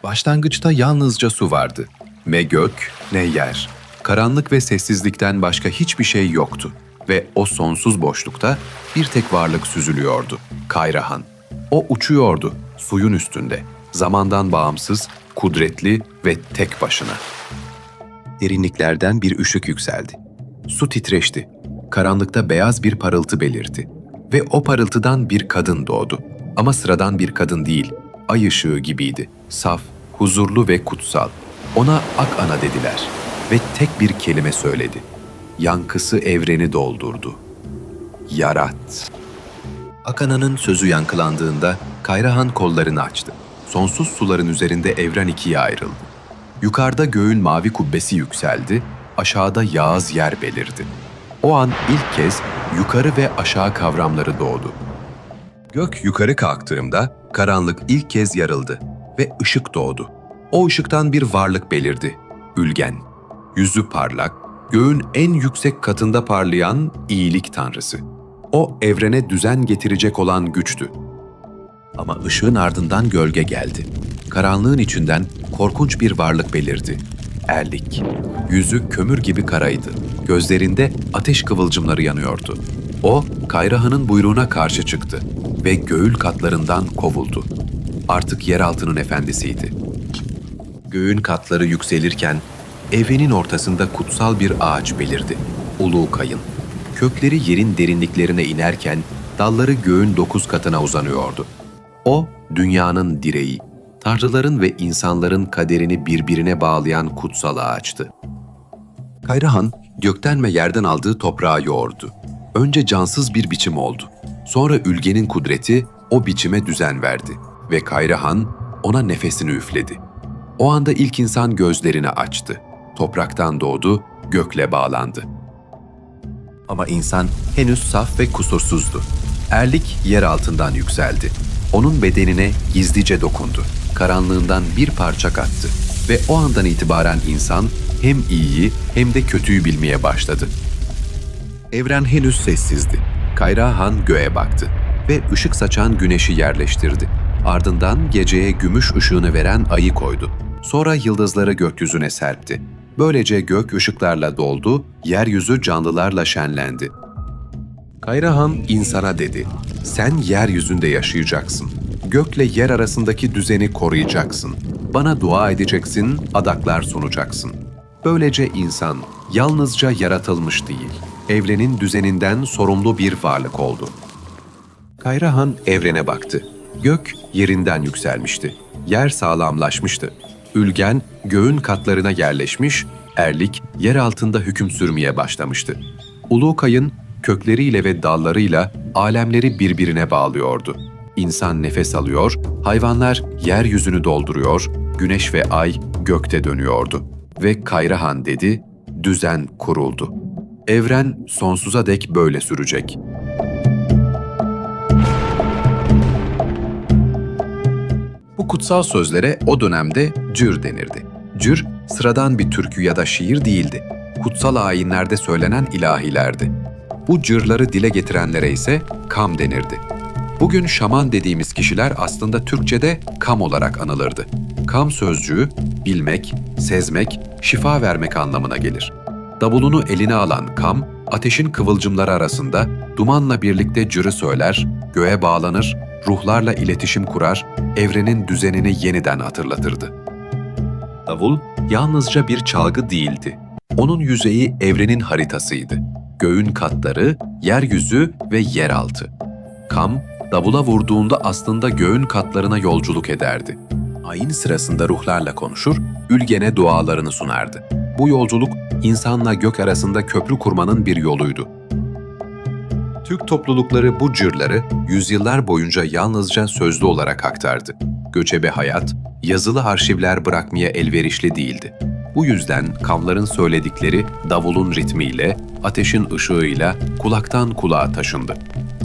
Başlangıçta yalnızca su vardı. Ne gök, ne yer. Karanlık ve sessizlikten başka hiçbir şey yoktu. Ve o sonsuz boşlukta bir tek varlık süzülüyordu. Kayrahan. O uçuyordu, suyun üstünde. Zamandan bağımsız, kudretli ve tek başına. Derinliklerden bir ışık yükseldi. Su titreşti. Karanlıkta beyaz bir parıltı belirdi. Ve o parıltıdan bir kadın doğdu. Ama sıradan bir kadın değil, ay ışığı gibiydi. Saf, huzurlu ve kutsal. Ona Akana dediler ve tek bir kelime söyledi. Yankısı evreni doldurdu. Yarat. Akana'nın sözü yankılandığında Kayrahan kollarını açtı. Sonsuz suların üzerinde evren ikiye ayrıldı. Yukarıda göğün mavi kubbesi yükseldi, aşağıda yağız yer belirdi. O an ilk kez yukarı ve aşağı kavramları doğdu. Gök yukarı kalktığımda karanlık ilk kez yarıldı ve ışık doğdu. O ışıktan bir varlık belirdi, Ülgen. Yüzü parlak, göğün en yüksek katında parlayan iyilik tanrısı. O evrene düzen getirecek olan güçtü. Ama ışığın ardından gölge geldi. Karanlığın içinden korkunç bir varlık belirdi. Erlik. Yüzü kömür gibi karaydı. Gözlerinde ateş kıvılcımları yanıyordu. O, Kayrahan'ın buyruğuna karşı çıktı ve göğül katlarından kovuldu. Artık yeraltının efendisiydi. Göğün katları yükselirken, evrenin ortasında kutsal bir ağaç belirdi. Ulu Kayın. Kökleri yerin derinliklerine inerken, dalları göğün 9 katına uzanıyordu. O, dünyanın direği, tanrıların ve insanların kaderini birbirine bağlayan kutsal ağaçtı. Kayrahan, gökten ve yerden aldığı toprağı yoğurdu. Önce cansız bir biçim oldu. Sonra Ülgen'in kudreti o biçime düzen verdi ve Kayrahan ona nefesini üfledi. O anda ilk insan gözlerini açtı. Topraktan doğdu, gökle bağlandı. Ama insan henüz saf ve kusursuzdu. Erlik yer altından yükseldi. Onun bedenine gizlice dokundu. Karanlığından bir parça kattı. Ve o andan itibaren insan hem iyiyi hem de kötüyü bilmeye başladı. Evren henüz sessizdi. Kayrahan göğe baktı ve ışık saçan güneşi yerleştirdi. Ardından geceye gümüş ışığını veren ayı koydu. Sonra yıldızları gökyüzüne serpti. Böylece gök ışıklarla doldu, yeryüzü canlılarla şenlendi. Kayrahan insana dedi, sen yeryüzünde yaşayacaksın. Gökle yer arasındaki düzeni koruyacaksın. Bana dua edeceksin, adaklar sunacaksın. Böylece insan yalnızca yaratılmış değil, evrenin düzeninden sorumlu bir varlık oldu. Kayrahan evrene baktı. Gök yerinden yükselmişti. Yer sağlamlaşmıştı. Ülgen göğün katlarına yerleşmiş, Erlik yer altında hüküm sürmeye başlamıştı. Ulu Kayın kökleriyle ve dallarıyla alemleri birbirine bağlıyordu. İnsan nefes alıyor, hayvanlar yeryüzünü dolduruyor, güneş ve ay gökte dönüyordu. Ve Kayrahan dedi, düzen kuruldu. Evren sonsuza dek böyle sürecek. Bu kutsal sözlere o dönemde cür denirdi. Cür, sıradan bir türkü ya da şiir değildi. Kutsal ayinlerde söylenen ilahilerdi. Bu cırları dile getirenlere ise kam denirdi. Bugün şaman dediğimiz kişiler aslında Türkçe'de kam olarak anılırdı. Kam sözcüğü, bilmek, sezmek, şifa vermek anlamına gelir. Davulunu eline alan kam, ateşin kıvılcımları arasında dumanla birlikte cırı söyler, göğe bağlanır, ruhlarla iletişim kurar, evrenin düzenini yeniden hatırlatırdı. Davul yalnızca bir çalgı değildi. Onun yüzeyi evrenin haritasıydı. Göğün katları, yeryüzü ve yeraltı. Kam, davula vurduğunda aslında göğün katlarına yolculuk ederdi. Ayin sırasında ruhlarla konuşur, Ülgen'e dualarını sunardı. Bu yolculuk, insanla gök arasında köprü kurmanın bir yoluydu. Türk toplulukları bu cırları yüzyıllar boyunca yalnızca sözlü olarak aktardı. Göçebe hayat, yazılı arşivler bırakmaya elverişli değildi. Bu yüzden kamların söyledikleri davulun ritmiyle, ateşin ışığıyla kulaktan kulağa taşındı.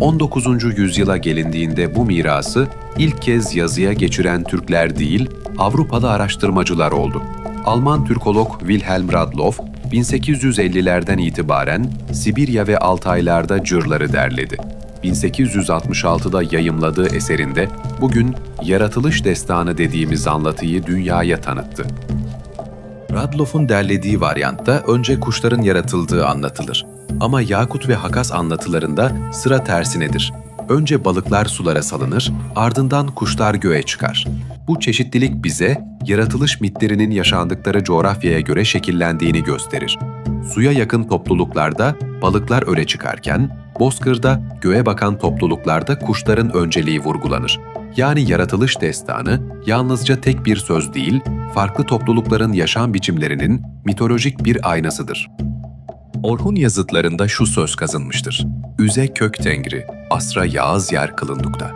19. yüzyıla gelindiğinde bu mirası ilk kez yazıya geçiren Türkler değil, Avrupalı araştırmacılar oldu. Alman Türkolog Wilhelm Radloff, 1850'lerden itibaren Sibirya ve Altaylar'da cırları derledi. 1866'da yayımladığı eserinde bugün yaratılış destanı dediğimiz anlatıyı dünyaya tanıttı. Radloff'un derlediği varyantta önce kuşların yaratıldığı anlatılır. Ama Yakut ve Hakas anlatılarında sıra tersinedir. Önce balıklar sulara salınır, ardından kuşlar göğe çıkar. Bu çeşitlilik bize yaratılış mitlerinin yaşandıkları coğrafyaya göre şekillendiğini gösterir. Suya yakın topluluklarda balıklar öne çıkarken, bozkırda göğe bakan topluluklarda kuşların önceliği vurgulanır. Yani yaratılış destanı yalnızca tek bir söz değil, farklı toplulukların yaşam biçimlerinin mitolojik bir aynasıdır. Orhun yazıtlarında şu söz kazınmıştır: "Üze kök tengri, asra yağız yer kılındukta."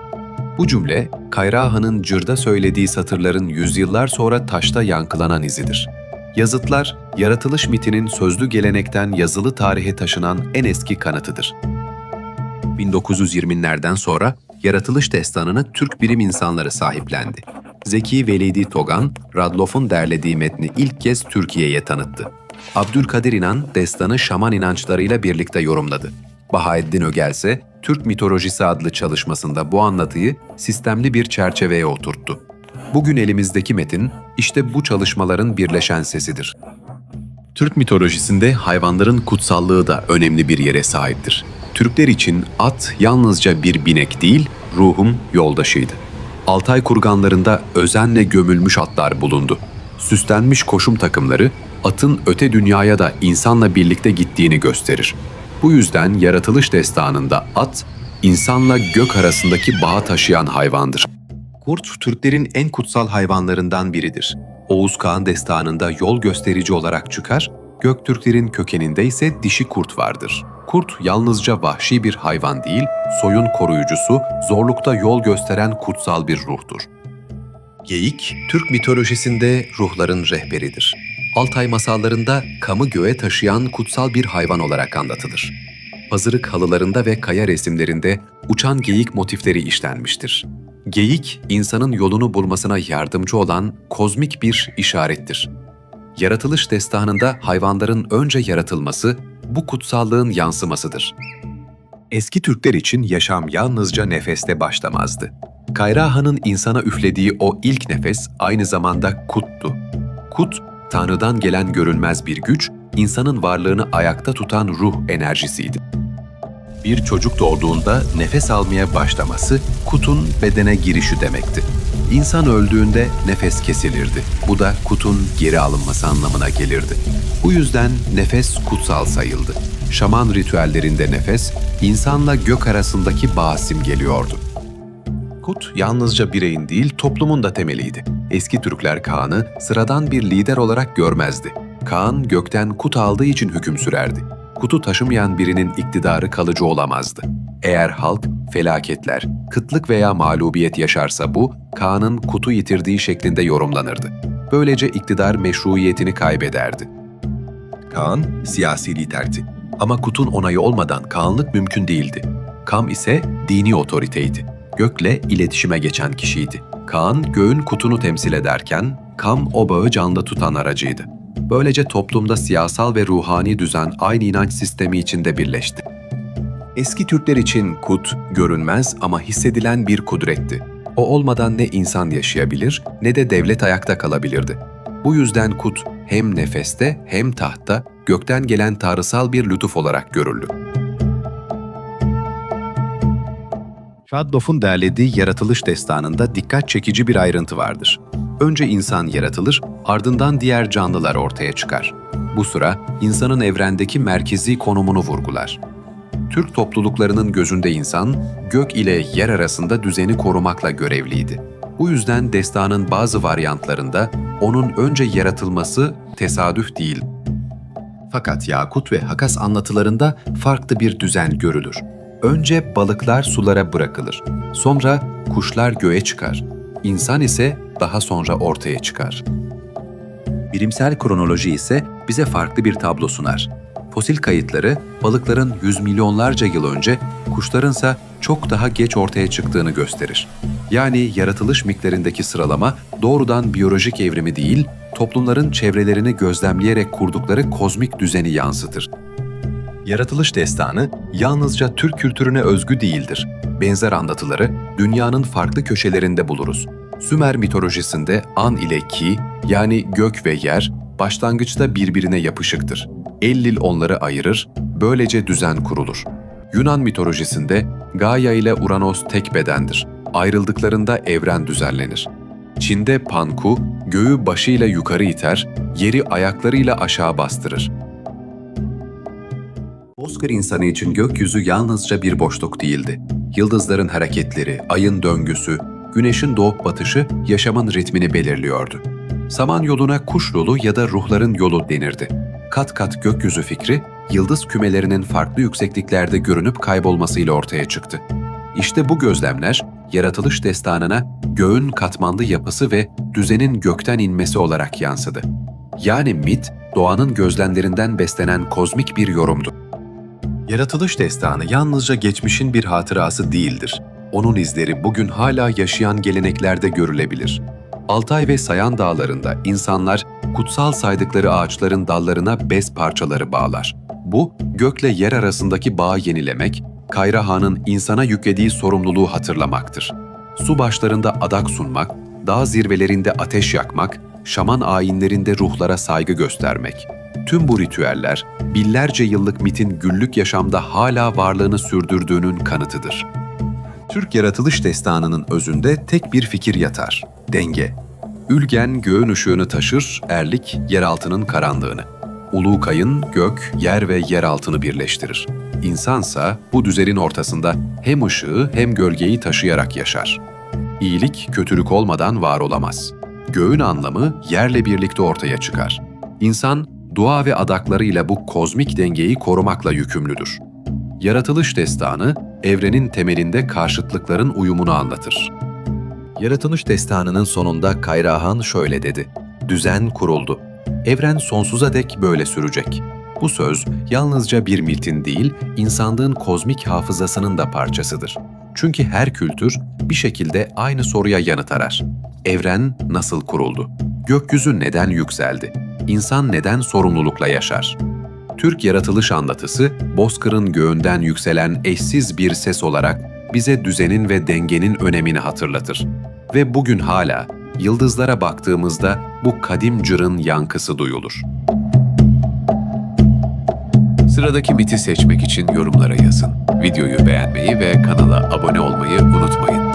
Bu cümle, Kayrahan'ın Cır'da söylediği satırların yüzyıllar sonra taşta yankılanan izidir. Yazıtlar, yaratılış mitinin sözlü gelenekten yazılı tarihe taşınan en eski kanıtıdır. 1920'lerden sonra yaratılış destanını Türk bilim insanları sahiplendi. Zeki Velidi Togan, Radloff'un derlediği metni ilk kez Türkiye'ye tanıttı. Abdülkadir İnan, destanı şaman inançlarıyla birlikte yorumladı. Bahaeddin Ögel ise Türk Mitolojisi adlı çalışmasında bu anlatıyı sistemli bir çerçeveye oturttu. Bugün elimizdeki metin, işte bu çalışmaların birleşen sesidir. Türk mitolojisinde hayvanların kutsallığı da önemli bir yere sahiptir. Türkler için at yalnızca bir binek değil, ruhun yoldaşıydı. Altay kurganlarında özenle gömülmüş atlar bulundu. Süslenmiş koşum takımları, atın öte dünyaya da insanla birlikte gittiğini gösterir. Bu yüzden yaratılış destanında at, insanla gök arasındaki bağı taşıyan hayvandır. Kurt, Türklerin en kutsal hayvanlarından biridir. Oğuz Kağan destanında yol gösterici olarak çıkar, Göktürklerin kökeninde ise dişi kurt vardır. Kurt yalnızca vahşi bir hayvan değil, soyun koruyucusu, zorlukta yol gösteren kutsal bir ruhtur. Geyik, Türk mitolojisinde ruhların rehberidir. Altay masallarında kamı göğe taşıyan kutsal bir hayvan olarak anlatılır. Pazırık halılarında ve kaya resimlerinde uçan geyik motifleri işlenmiştir. Geyik, insanın yolunu bulmasına yardımcı olan kozmik bir işarettir. Yaratılış destanında hayvanların önce yaratılması, bu kutsallığın yansımasıdır. Eski Türkler için yaşam yalnızca nefeste başlamazdı. Kayrahan'ın insana üflediği o ilk nefes aynı zamanda kuttu. Kut, Tanrı'dan gelen görünmez bir güç, insanın varlığını ayakta tutan ruh enerjisiydi. Bir çocuk doğduğunda nefes almaya başlaması, kutun bedene girişi demekti. İnsan öldüğünde nefes kesilirdi. Bu da kutun geri alınması anlamına gelirdi. Bu yüzden nefes kutsal sayıldı. Şaman ritüellerinde nefes, insanla gök arasındaki bağı simgeliyordu. Kut, yalnızca bireyin değil, toplumun da temeliydi. Eski Türkler Kağan'ı sıradan bir lider olarak görmezdi. Kağan, gökten kut aldığı için hüküm sürerdi. Kutu taşımayan birinin iktidarı kalıcı olamazdı. Eğer halk, felaketler, kıtlık veya mağlubiyet yaşarsa bu, Kağan'ın kutu yitirdiği şeklinde yorumlanırdı. Böylece iktidar meşruiyetini kaybederdi. Kağan, siyasi liderdi. Ama kutun onayı olmadan kağanlık mümkün değildi. Kam ise dini otoriteydi. Gökle iletişime geçen kişiydi. Kağan, göğün kutunu temsil ederken, Kam o bağı canlı tutan aracıydı. Böylece toplumda siyasal ve ruhani düzen aynı inanç sistemi içinde birleşti. Eski Türkler için kut, görünmez ama hissedilen bir kudretti. O olmadan ne insan yaşayabilir ne de devlet ayakta kalabilirdi. Bu yüzden kut hem nefeste hem tahtta gökten gelen tanrısal bir lütuf olarak görüldü. Radloff'un derlediği yaratılış destanında dikkat çekici bir ayrıntı vardır. Önce insan yaratılır, ardından diğer canlılar ortaya çıkar. Bu sıra insanın evrendeki merkezi konumunu vurgular. Türk topluluklarının gözünde insan, gök ile yer arasında düzeni korumakla görevliydi. Bu yüzden destanın bazı varyantlarında onun önce yaratılması tesadüf değil. Fakat Yakut ve Hakas anlatılarında farklı bir düzen görülür. Önce balıklar sulara bırakılır. Sonra kuşlar göğe çıkar. İnsan ise daha sonra ortaya çıkar. Bilimsel kronoloji ise bize farklı bir tablo sunar. Fosil kayıtları balıkların yüz milyonlarca yıl önce, kuşlarınsa çok daha geç ortaya çıktığını gösterir. Yani yaratılış mitlerindeki sıralama doğrudan biyolojik evrimi değil, toplumların çevrelerini gözlemleyerek kurdukları kozmik düzeni yansıtır. Yaratılış destanı yalnızca Türk kültürüne özgü değildir. Benzer anlatıları dünyanın farklı köşelerinde buluruz. Sümer mitolojisinde An ile Ki, yani gök ve yer, başlangıçta birbirine yapışıktır. Enlil onları ayırır, böylece düzen kurulur. Yunan mitolojisinde Gaia ile Uranos tek bedendir. Ayrıldıklarında evren düzenlenir. Çin'de Panku, göğü başıyla yukarı iter, yeri ayaklarıyla aşağı bastırır. Bozkır insanı için gökyüzü yalnızca bir boşluk değildi. Yıldızların hareketleri, ayın döngüsü, güneşin doğup batışı yaşamın ritmini belirliyordu. Samanyolu'na kuş yolu ya da ruhların yolu denirdi. Kat kat gökyüzü fikri, yıldız kümelerinin farklı yüksekliklerde görünüp kaybolmasıyla ortaya çıktı. İşte bu gözlemler, yaratılış destanına göğün katmanlı yapısı ve düzenin gökten inmesi olarak yansıdı. Yani mit, doğanın gözlemlerinden beslenen kozmik bir yorumdu. Yaratılış destanı yalnızca geçmişin bir hatırası değildir. Onun izleri bugün hala yaşayan geleneklerde görülebilir. Altay ve Sayan dağlarında insanlar kutsal saydıkları ağaçların dallarına bez parçaları bağlar. Bu, gökle yer arasındaki bağı yenilemek, Kayra Han'ın insana yüklediği sorumluluğu hatırlamaktır. Su başlarında adak sunmak, dağ zirvelerinde ateş yakmak, şaman ayinlerinde ruhlara saygı göstermek. Tüm bu ritüeller, binlerce yıllık mitin günlük yaşamda hala varlığını sürdürdüğünün kanıtıdır. Türk yaratılış destanının özünde tek bir fikir yatar: denge. Ülgen göğün ışığını taşır, erlik yeraltının karanlığını. Ulu Kayın gök, yer ve yeraltını birleştirir. İnsansa bu düzenin ortasında hem ışığı hem gölgeyi taşıyarak yaşar. İyilik kötülük olmadan var olamaz. Göğün anlamı yerle birlikte ortaya çıkar. İnsan, dua ve adaklarıyla bu kozmik dengeyi korumakla yükümlüdür. Yaratılış destanı, evrenin temelinde karşıtlıkların uyumunu anlatır. Yaratılış destanının sonunda Kayra Han şöyle dedi: "Düzen kuruldu. Evren sonsuza dek böyle sürecek." Bu söz yalnızca bir mitin değil, insanlığın kozmik hafızasının da parçasıdır. Çünkü her kültür bir şekilde aynı soruya yanıt arar. Evren nasıl kuruldu? Gökyüzü neden yükseldi? İnsan neden sorumlulukla yaşar? Türk yaratılış anlatısı, bozkırın göğünden yükselen eşsiz bir ses olarak bize düzenin ve dengenin önemini hatırlatır. Ve bugün hala yıldızlara baktığımızda bu kadim cırın yankısı duyulur. Sıradaki miti seçmek için yorumlara yazın. Videoyu beğenmeyi ve kanala abone olmayı unutmayın.